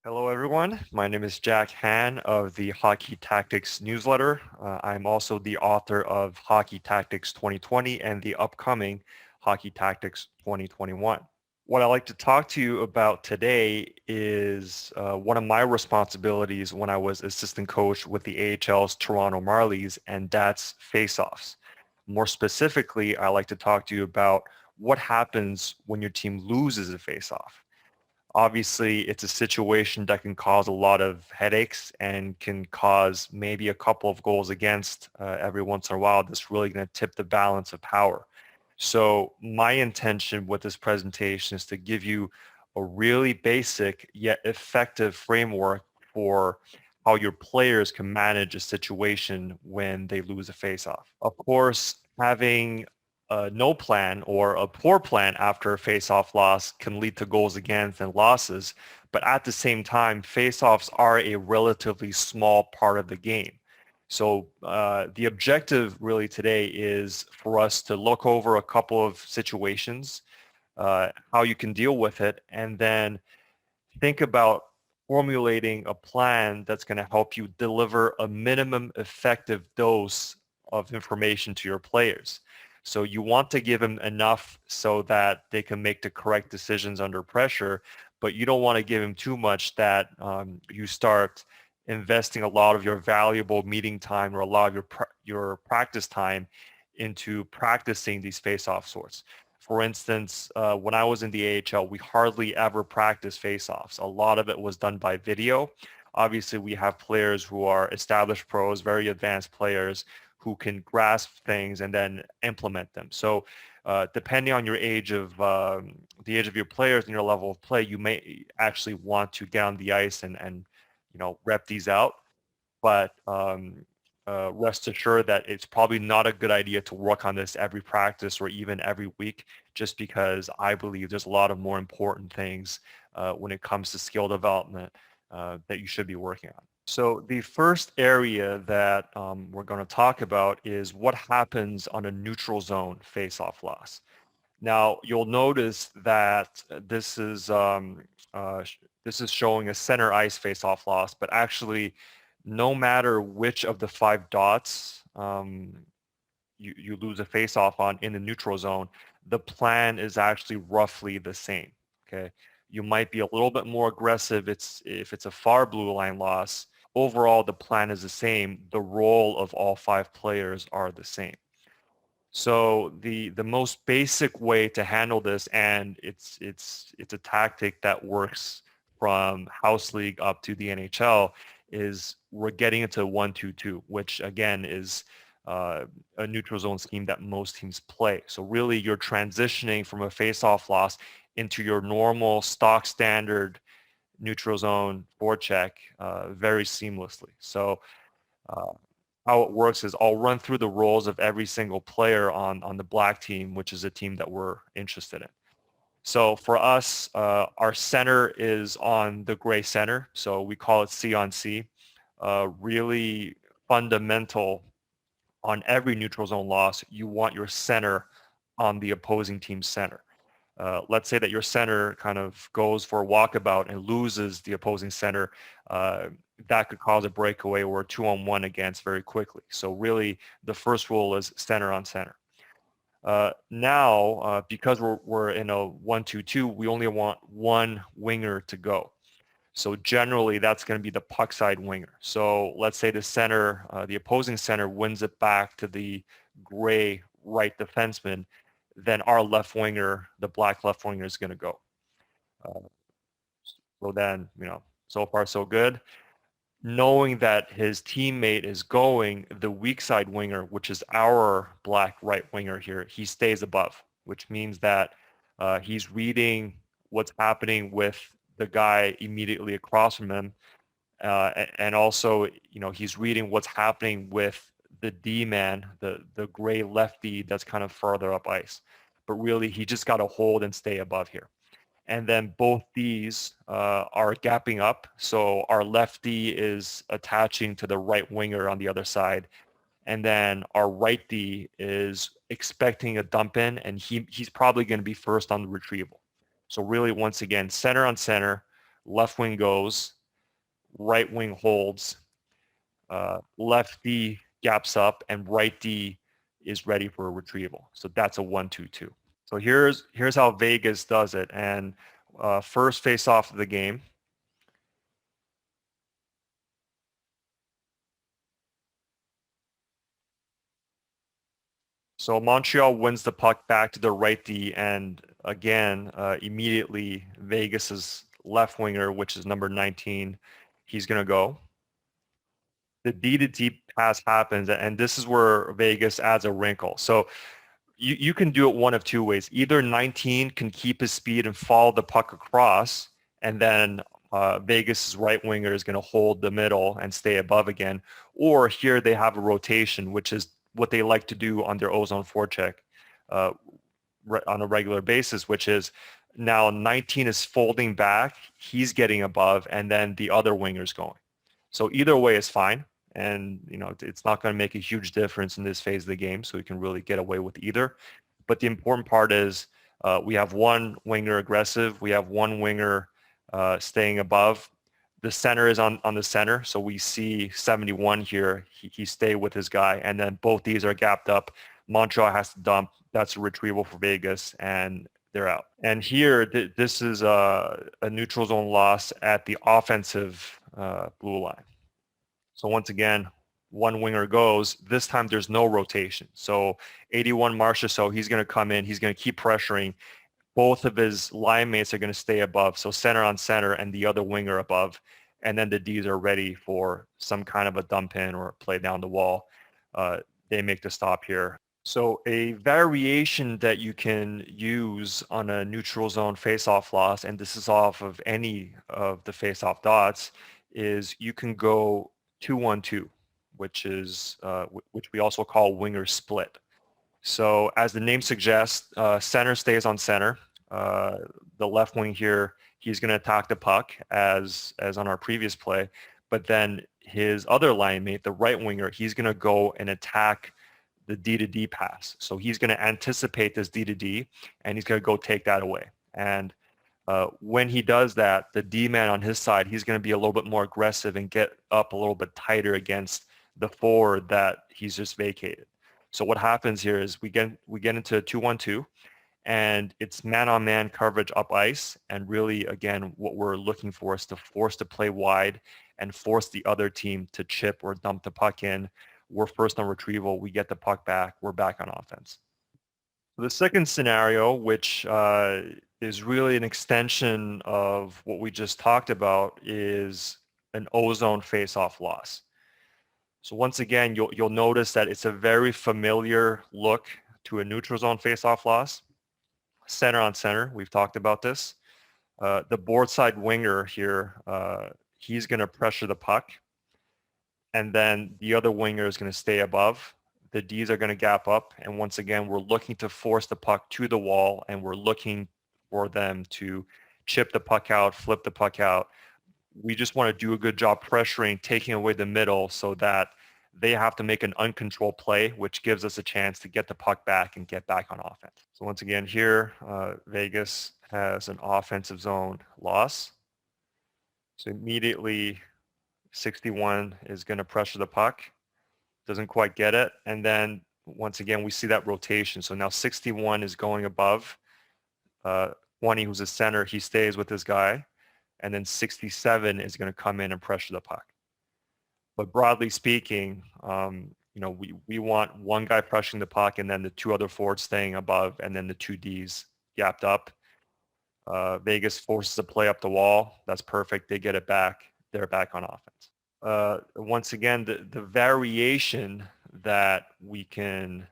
Hello, everyone. My name is Jack Han of the Hockey Tactics newsletter. I'm also the author of Hockey Tactics 2020 and the upcoming Hockey Tactics 2021. What I'd like to talk to you about today is one of my responsibilities when I was assistant coach with the AHL's Toronto Marlies, and that's faceoffs. More specifically, I like to talk to you about what happens when your team loses a faceoff. Obviously, it's a situation that can cause a lot of headaches and can cause maybe a couple of goals against every once in a while. That's really going to tip the balance of power. So my intention with this presentation is to give you a really basic yet effective framework for how your players can manage a situation when they lose a faceoff. Of course, having no plan or a poor plan after a face-off loss can lead to goals against and losses. But at the same time, face-offs are a relatively small part of the game. So the objective really today is for us to look over a couple of situations, how you can deal with it, and then think about formulating a plan that's going to help you deliver a minimum effective dose of information to your players. So you want to give them enough so that they can make the correct decisions under pressure, but you don't want to give them too much that you start investing a lot of your valuable meeting time or a lot of your practice time into practicing these face-off sorts. For instance, when I was in the AHL, we hardly ever practiced face-offs. A lot of it was done by video. Obviously, we have players who are established pros, very advanced players who can grasp things and then implement them. So depending on your age of the age of your players and your level of play, you may actually want to get on the ice and rep these out. But rest assured that it's probably not a good idea to work on this every practice or even every week, just because I believe there's a lot of more important things when it comes to skill development that you should be working on. So the first area that we're going to talk about is what happens on a neutral zone face-off loss. Now you'll notice that uh, this is showing a center ice face-off loss, but actually, no matter which of the 5 dots you lose a face-off on in the neutral zone, the plan is actually roughly the same. Okay, you might be a little bit more aggressive. If it's a far blue line loss. Overall, the plan is the same. The role of all 5 players are the same. So the most basic way to handle this, and it's a tactic that works from house league up to the NHL, is we're getting into 1-2-2, which again is a neutral zone scheme that most teams play. So really, you're transitioning from a face-off loss into your normal stock standard neutral zone forecheck very seamlessly. So uh, how it works is I'll run through the roles of every single player on the black team, which is a team that we're interested in. So for us, our center is on the gray center. So we call it C on C. Really fundamental on every neutral zone loss, you want your center on the opposing team's center. Let's say that your center kind of goes for a walkabout and loses the opposing center. That could cause a breakaway or a 2-on-1 against very quickly. So really, the first rule is center on center. Now, because we're in a 1-2-2, we only want one winger to go. So generally, that's going to be the puck side winger. So let's say the center, the opposing center, wins it back to the gray right defenseman, then our left winger, the black left winger, is going to go. So then, so far so good. Knowing that his teammate is going, the weak side winger, which is our black right winger here, he stays above, which means that he's reading what's happening with the guy immediately across from him. And also, he's reading what's happening with the D-man, the gray lefty that's kind of further up ice. But really, he just got to hold and stay above here. And then both these are gapping up. So our lefty is attaching to the right winger on the other side. And then our right D is expecting a dump in, and he's probably going to be first on the retrieval. So really, once again, center on center, left wing goes, right wing holds, left D gaps up, and right D is ready for a retrieval. So that's a 1-2-2. So here's how Vegas does it. And first face off of the game. So Montreal wins the puck back to the right D, and again, immediately Vegas's left winger, which is number 19, he's going to go. The D to D pass happens, and this is where Vegas adds a wrinkle. So you can do it one of two ways. Either 19 can keep his speed and follow the puck across, and then Vegas's right winger is going to hold the middle and stay above again. Or here they have a rotation, which is what they like to do on their ozone forecheck on a regular basis, which is now 19 is folding back, he's getting above, and then the other winger's going. So either way is fine. And, it's not going to make a huge difference in this phase of the game, so we can really get away with either. But the important part is we have one winger aggressive. We have one winger staying above. The center is on the center, so we see 71 here. He stay with his guy, and then both these are gapped up. Montreal has to dump. That's a retrieval for Vegas, and they're out. And here, this is a neutral zone loss at the offensive blue line. So once again, one winger goes. This time there's no rotation. So 81 Marchessault, he's going to come in. He's going to keep pressuring. Both of his line mates are going to stay above. So center on center and the other winger above. And then the Ds are ready for some kind of a dump in or play down the wall. They make the stop here. So a variation that you can use on a neutral zone face-off loss, and this is off of any of the face-off dots, is you can go 2-1-2, which we also call winger split. So as the name suggests, center stays on center. The left wing here, he's going to attack the puck as on our previous play, but then his other line mate, the right winger, he's going to go and attack the D to D pass. So he's going to anticipate this D to D, and he's going to go take that away. And when he does that, the D man on his side, he's going to be a little bit more aggressive and get up a little bit tighter against the forward that he's just vacated. So what happens here is we get into a 2-1-2, and it's man-on-man coverage up ice. And really, again, what we're looking for is to force the play wide and force the other team to chip or dump the puck in. We're first on retrieval. We get the puck back. We're back on offense. The second scenario, which is really an extension of what we just talked about, is an ozone face-off loss. So once again, you'll notice that it's a very familiar look to a neutral zone face-off loss. Center on center, we've talked about this. The board side winger here, he's going to pressure the puck, and then the other winger is going to stay above. The Ds are going to gap up, and once again, we're looking to force the puck to the wall, and we're looking for them to chip the puck out, flip the puck out. We just want to do a good job pressuring, taking away the middle so that they have to make an uncontrolled play, which gives us a chance to get the puck back and get back on offense. So once again here, Vegas has an offensive zone loss. So immediately 61 is going to pressure the puck. Doesn't quite get it. And then once again, we see that rotation. So now 61 is going above. 20, who's a center, he stays with this guy. And then 67 is going to come in and pressure the puck. But broadly speaking, we want one guy pressuring the puck and then the two other forwards staying above and then the two Ds gapped up. Vegas forces a play up the wall. That's perfect. They get it back. They're back on offense. Once again, the variation that we can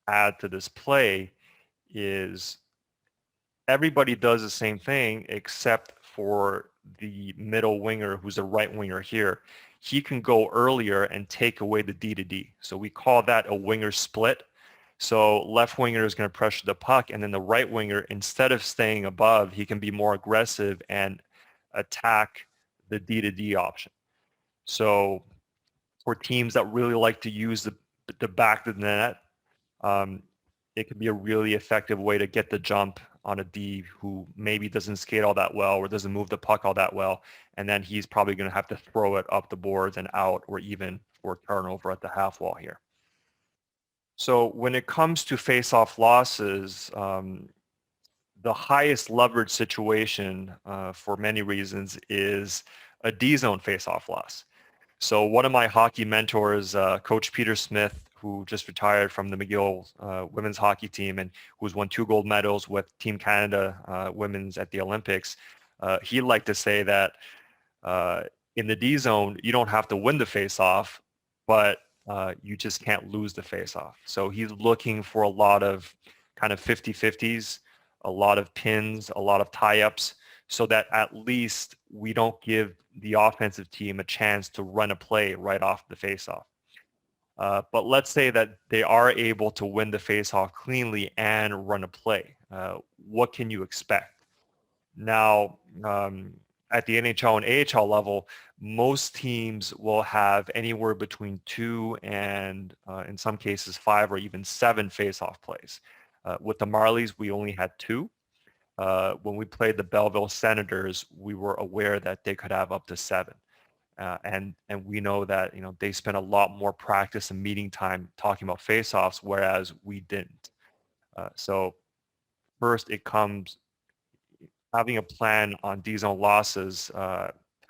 add to this play is everybody does the same thing except for the middle winger, who's a right winger here. He can go earlier and take away the D to D. So we call that a winger split. So left winger is going to pressure the puck, and then the right winger, instead of staying above, he can be more aggressive and attack the D to D option. So for teams that really like to use the back of the net, it could be a really effective way to get the jump on a D who maybe doesn't skate all that well or doesn't move the puck all that well. And then he's probably going to have to throw it up the boards and out or even for turnover at the half wall here. So when it comes to face-off losses, the highest leverage situation for many reasons is a D-zone face-off loss. So one of my hockey mentors, Coach Peter Smith, who just retired from the McGill women's hockey team and who's won 2 gold medals with Team Canada women's at the Olympics, he liked to say that in the D zone, you don't have to win the face-off, but you just can't lose the face-off. So he's looking for a lot of kind of 50-50s, a lot of pins, a lot of tie-ups, so that at least we don't give the offensive team a chance to run a play right off the face-off. But let's say that they are able to win the face-off cleanly and run a play. What can you expect? Now, at the NHL and AHL level, most teams will have anywhere between 2 and, in some cases, 5 or even 7 face-off plays. With the Marlies, we only had 2. When we played the Belleville Senators, we were aware that they could have up to 7. And we know that they spent a lot more practice and meeting time talking about face-offs, whereas we didn't. So first, it comes having a plan on D-zone losses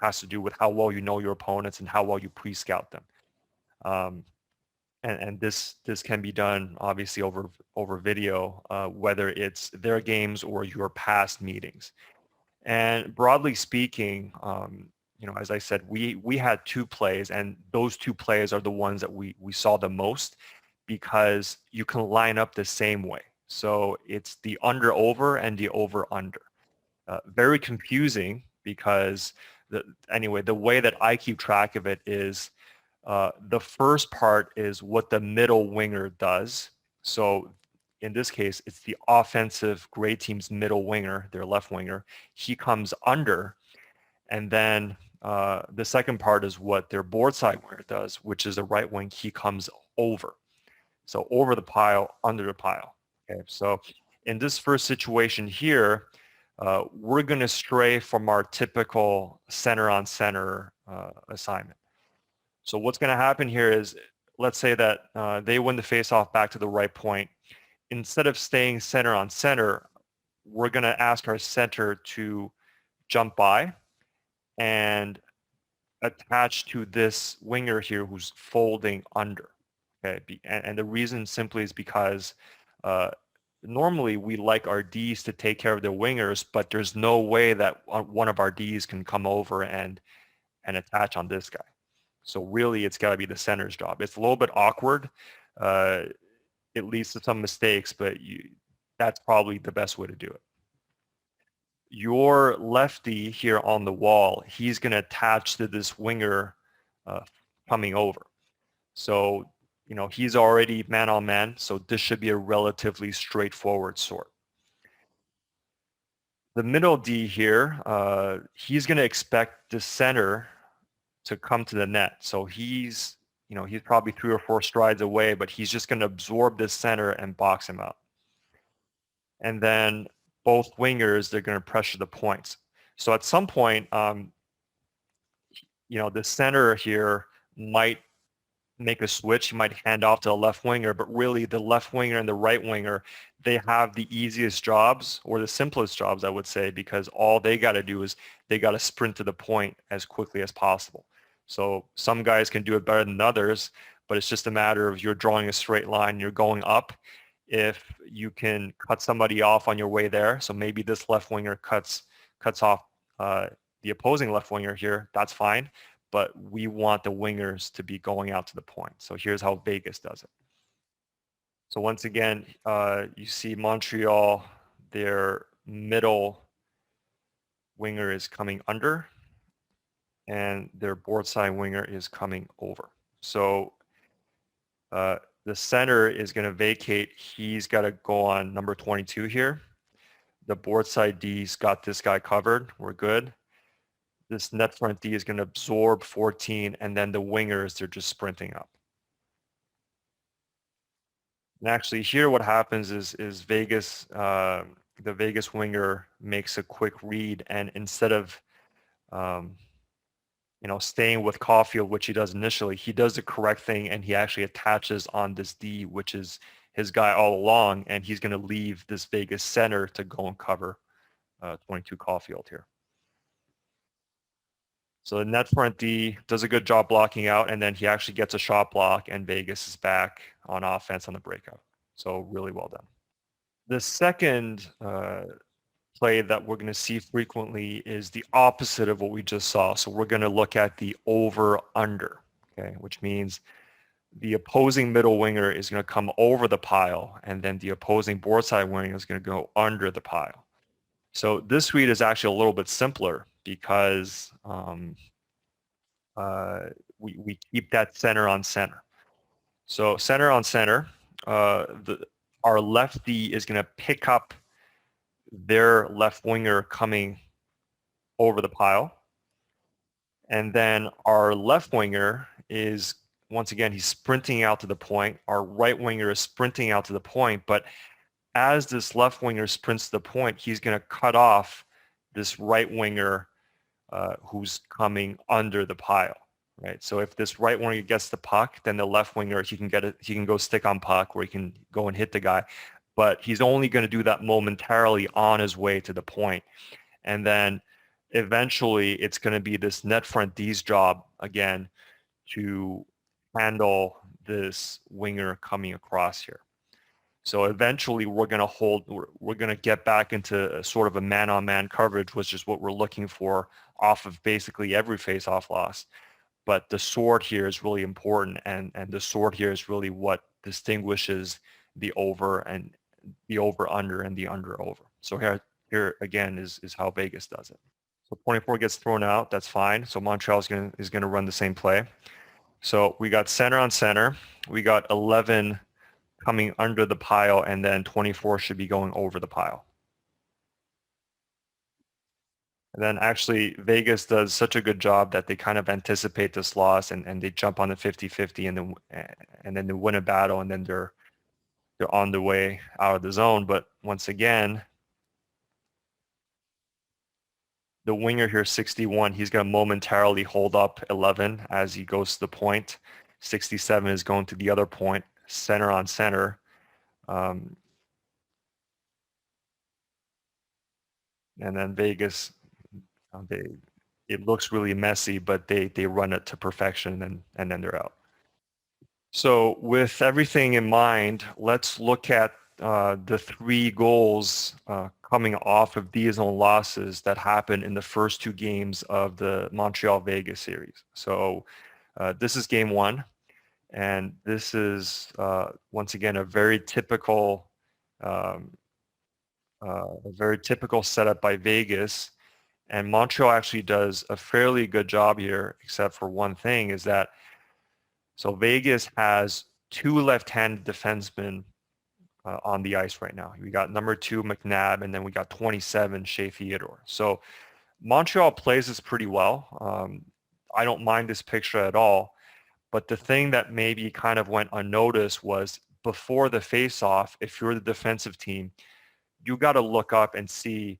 has to do with how well you know your opponents and how well you pre-scout them. And this can be done obviously over video, whether it's their games or your past meetings. And broadly speaking, as I said, we had 2 plays, and those 2 plays are the ones that we saw the most because you can line up the same way. So it's the under over and the over under. Very confusing because the way that I keep track of it is the first part is what the middle winger does. So in this case, it's the offensive gray team's middle winger, their left winger. He comes under, and then the second part is what their board side winger does, which is the right wing. He comes over. So over the pile, under the pile. Okay, so in this first situation here, we're going to stray from our typical center on center assignment. So what's going to happen here is, let's say that they win the faceoff back to the right point. Instead of staying center on center, we're going to ask our center to jump by and attach to this winger here who's folding under. Okay, and the reason simply is because normally we like our Ds to take care of their wingers, but there's no way that one of our Ds can come over and attach on this guy. So really, it's got to be the center's job. It's a little bit awkward. It leads to some mistakes, but that's probably the best way to do it. Your lefty here on the wall, he's going to attach to this winger coming over. So he's already man on man, so this should be a relatively straightforward sort. The middle D here, he's going to expect the center to come to the net. So he's probably 3 or 4 strides away, but he's just going to absorb this center and box him out. And then both wingers, they're going to pressure the points. So at some point, the center here might make a switch. He might hand off to the left winger, but really the left winger and the right winger, they have the easiest jobs or the simplest jobs, I would say, because all they got to do is they got to sprint to the point as quickly as possible. So some guys can do it better than others, but it's just a matter of you're drawing a straight line, you're going up. If you can cut somebody off on your way there, so maybe this left winger cuts off the opposing left winger here, that's fine. But we want the wingers to be going out to the point. So here's how Vegas does it. So once again, you see Montreal, their middle winger is coming under, and their board side winger is coming over. So the center is going to vacate. He's got to go on number 22 here. The board side D's got this guy covered. We're good. This net front D is going to absorb 14, and then the wingers, they're just sprinting up. And actually here what happens is Vegas, the Vegas winger makes a quick read, and instead of um, staying with Caulfield, which he does initially, he does the correct thing and he actually attaches on this D, which is his guy all along, and he's going to leave this Vegas center to go and cover 22 Caulfield here. So the net front D does a good job blocking out, and then he actually gets a shot block, and Vegas is back on offense on the breakout. So really well done. The second play that we're going to see frequently is the opposite of what we just saw. So we're going to look at the over-under, okay, which means the opposing middle winger is going to come over the pile, and then the opposing board side winger is going to go under the pile. So this read is actually a little bit simpler because we keep that center on center. So center on center, our lefty is going to pick up their left winger coming over the pile. And then our left winger is, once again, he's sprinting out to the point. Our right winger is sprinting out to the point. But as this left winger sprints to the point, he's going to cut off this right winger who's coming under the pile. Right. So if this right winger gets the puck, then the left winger, he can get it. He can go stick on puck where he can go and hit the guy. But he's only going to do that momentarily on his way to the point. And then eventually it's going to be this net front D's job again to handle this winger coming across here. So eventually we're going to get back into a sort of a man-on-man coverage, which is what we're looking for off of basically every face-off loss. But the sort here is really important, and the sort here is really what distinguishes the over and the over under and the under over. So here again is how Vegas does it. So 24 gets thrown out. That's fine. So Montreal is going to run the same play. So we got center on center. We got 11 coming under the pile, and then 24 should be going over the pile. And then actually Vegas does such a good job that they kind of anticipate this loss, and they jump on the 50-50 and then they win a battle, and then they're on the way out of the zone. But once again, the winger here, 61, he's going to momentarily hold up 11 as he goes to the point. 67 is going to the other point, center on center. And then Vegas, it looks really messy, but they run it to perfection, and then they're out. So with everything in mind, let's look at the 3 goals coming off of these own losses that happened in the first 2 games of the Montreal-Vegas series. So this is game 1, and this is once again a very typical setup by Vegas. And Montreal actually does a fairly good job here, except for one thing, is that so Vegas has 2 left-handed defensemen on the ice right now. We got number 2 McNabb, and then we got 27 Shea Theodore. So Montreal plays this pretty well. I don't mind this picture at all. But the thing that maybe kind of went unnoticed was before the face-off, if you're the defensive team, you got to look up and see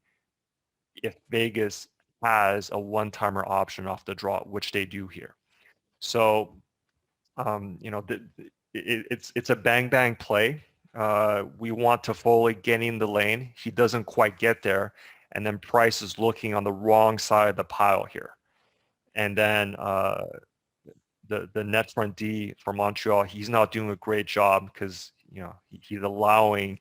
if Vegas has a one-timer option off the draw, which they do here. So, it's a bang-bang play. We want Toffoli getting in the lane. He doesn't quite get there. And then Price is looking on the wrong side of the pile here. And then the net front D for Montreal, he's not doing a great job because, he's allowing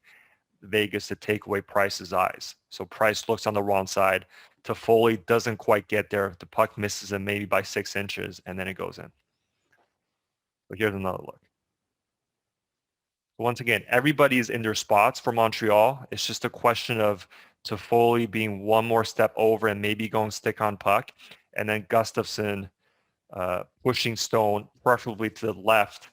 Vegas to take away Price's eyes. So Price looks on the wrong side. Toffoli doesn't quite get there. The puck misses him maybe by 6 inches, and then it goes in. But here's another look. So once again, everybody's in their spots for Montreal. It's just a question of Toffoli being one more step over and maybe going stick on puck, and then Gustafsson pushing Stone, preferably to the left,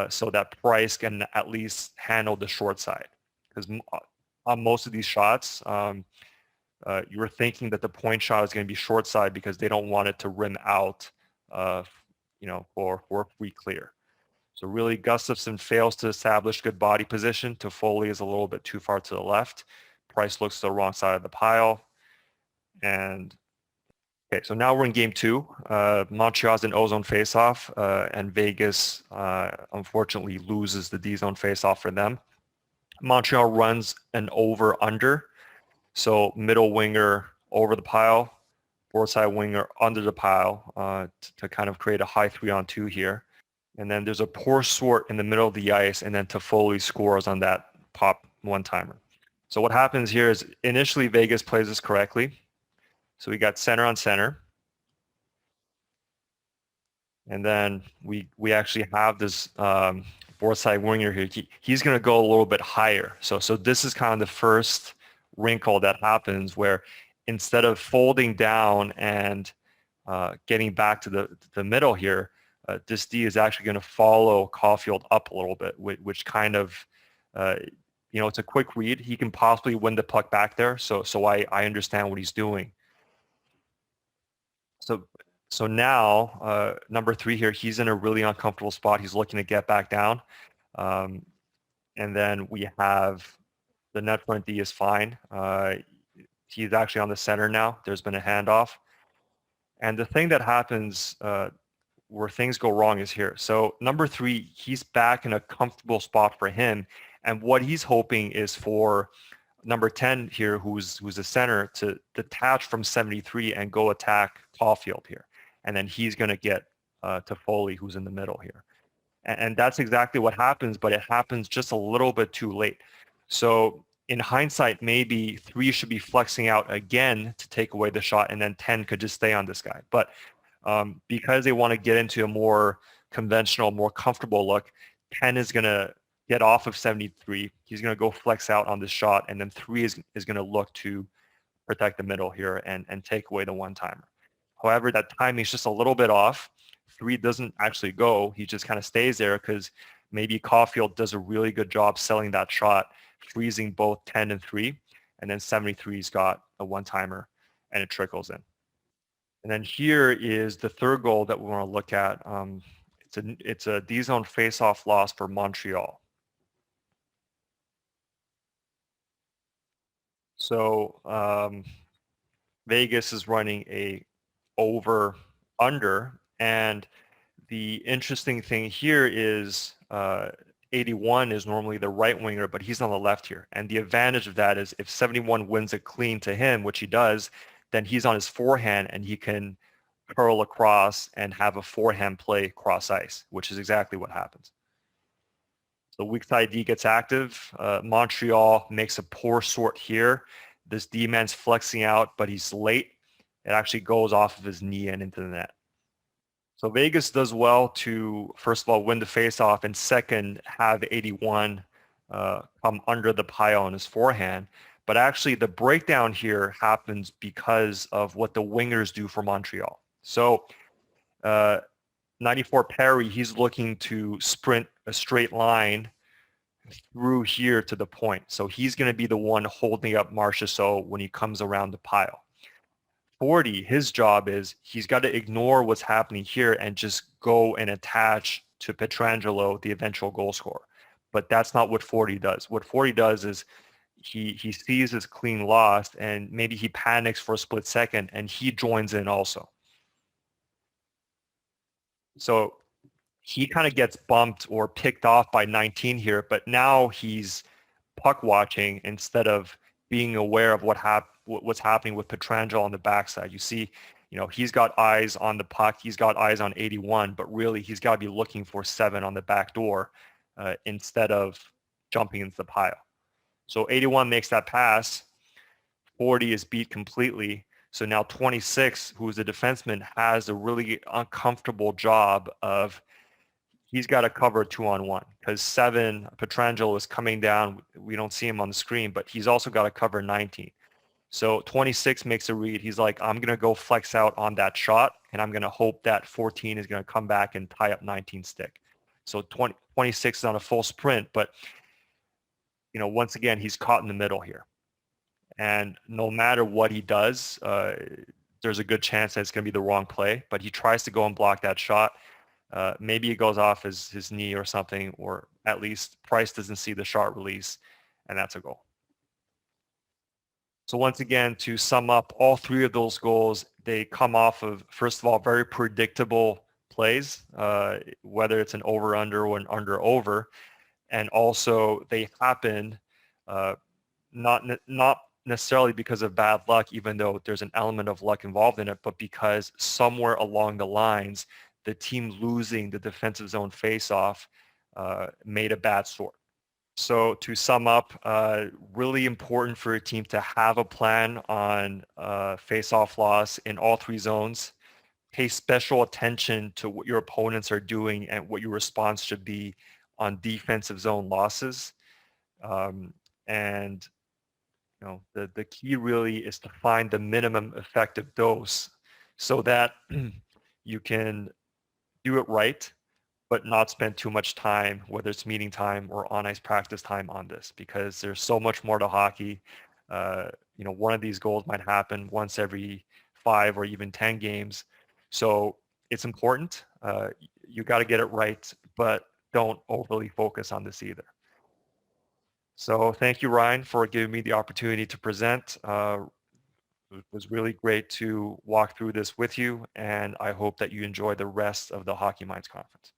so that Price can at least handle the short side. Because on most of these shots, you were thinking that the point shot is going to be short side because they don't want it to rim out, for free clear. So really Gustafsson fails to establish good body position. Toffoli is a little bit too far to the left. Price looks to the wrong side of the pile. And okay, so now we're in game two. Montreal's an O-zone faceoff, and Vegas unfortunately loses the D-zone faceoff for them. Montreal runs an over-under, so middle winger over the pile, board side winger under the pile to kind of create a high 3-on-2 here. And then there's a poor sort in the middle of the ice, and then Toffoli scores on that pop one-timer. So what happens here is initially Vegas plays this correctly. So we got center on center. And then we actually have this board side winger here. He's going to go a little bit higher. So this is kind of the first wrinkle that happens where instead of folding down and getting back to the middle here, this D is actually going to follow Caulfield up a little bit, which kind of, it's a quick read. He can possibly win the puck back there. So I understand what he's doing. So now, number 3 here, he's in a really uncomfortable spot. He's looking to get back down. And then we have the net front D is fine. He's actually on the center now. There's been a handoff. And the thing that happens where things go wrong is here. So number 3, he's back in a comfortable spot for him. And what he's hoping is for number 10 here, who's the center, to detach from 73 and go attack Caulfield here. And then he's going to get Toffoli, who's in the middle here. And that's exactly what happens, but it happens just a little bit too late. So in hindsight, maybe 3 should be flexing out again to take away the shot, and then 10 could just stay on this guy. But because they want to get into a more conventional, more comfortable look, 10 is going to get off of 73. He's going to go flex out on this shot, and then 3 is going to look to protect the middle here and take away the one-timer. However, that timing is just a little bit off. 3 doesn't actually go. He just kind of stays there because maybe Caulfield does a really good job selling that shot, freezing both 10 and 3, and then 73's got a one-timer, and it trickles in. And then here is the third goal that we want to look at. It's a D-zone face-off loss for Montreal. So Vegas is running a over-under, and the interesting thing here is 81 is normally the right winger, but he's on the left here. And the advantage of that is if 71 wins it clean to him, which he does, then he's on his forehand and he can curl across and have a forehand play cross ice, which is exactly what happens. So weak side D gets active. Montreal makes a poor sort here. This D-man's flexing out, but he's late. It actually goes off of his knee and into the net. So Vegas does well to, first of all, win the faceoff, and second, have 81 come under the pile on his forehand. But actually, the breakdown here happens because of what the wingers do for Montreal. So 94 Perry, he's looking to sprint a straight line through here to the point. So he's going to be the one holding up Marchessault when he comes around the pile. 40, his job is he's got to ignore what's happening here and just go and attach to Pietrangelo, the eventual goal scorer. But that's not what 40 does. What 40 does is he sees his clean loss, and maybe he panics for a split second, and he joins in also. So he kind of gets bumped or picked off by 19 here, but now he's puck watching instead of being aware of what's happening with Pietrangelo on the backside. You see, he's got eyes on the puck. He's got eyes on 81, but really he's got to be looking for 7 on the back door instead of jumping into the pile. So 81 makes that pass. 40 is beat completely. So now 26, who's a defenseman, has a really uncomfortable job of he's got to cover 2-on-1 because 7, Pietrangelo, is coming down. We don't see him on the screen, but he's also got to cover 19. So 26 makes a read. He's like, I'm going to go flex out on that shot, and I'm going to hope that 14 is going to come back and tie up 19 stick. So 26 is on a full sprint, but once again, he's caught in the middle here. And no matter what he does, there's a good chance that it's going to be the wrong play, but he tries to go and block that shot. maybe it goes off his knee or something, or at least Price doesn't see the shot release, and that's a goal. So once again, to sum up, all three of those goals, they come off of, first of all, very predictable plays, whether it's an over-under or an under-over, and also they happen not necessarily because of bad luck, even though there's an element of luck involved in it, but because somewhere along the lines, the team losing the defensive zone face-off made a bad sort. So to sum up, really important for a team to have a plan on face-off loss in all three zones. Pay special attention to what your opponents are doing and what your response should be on defensive zone losses. And you know, the key really is to find the minimum effective dose so that you can do it right, but not spend too much time, whether it's meeting time or on ice practice time on this, because there's so much more to hockey. You know, one of these goals might happen once every 5 or even 10 games. So it's important. You got to get it right, but don't overly focus on this either. So thank you, Ryan, for giving me the opportunity to present. It was really great to walk through this with you, and I hope that you enjoy the rest of the Hockey Minds Conference.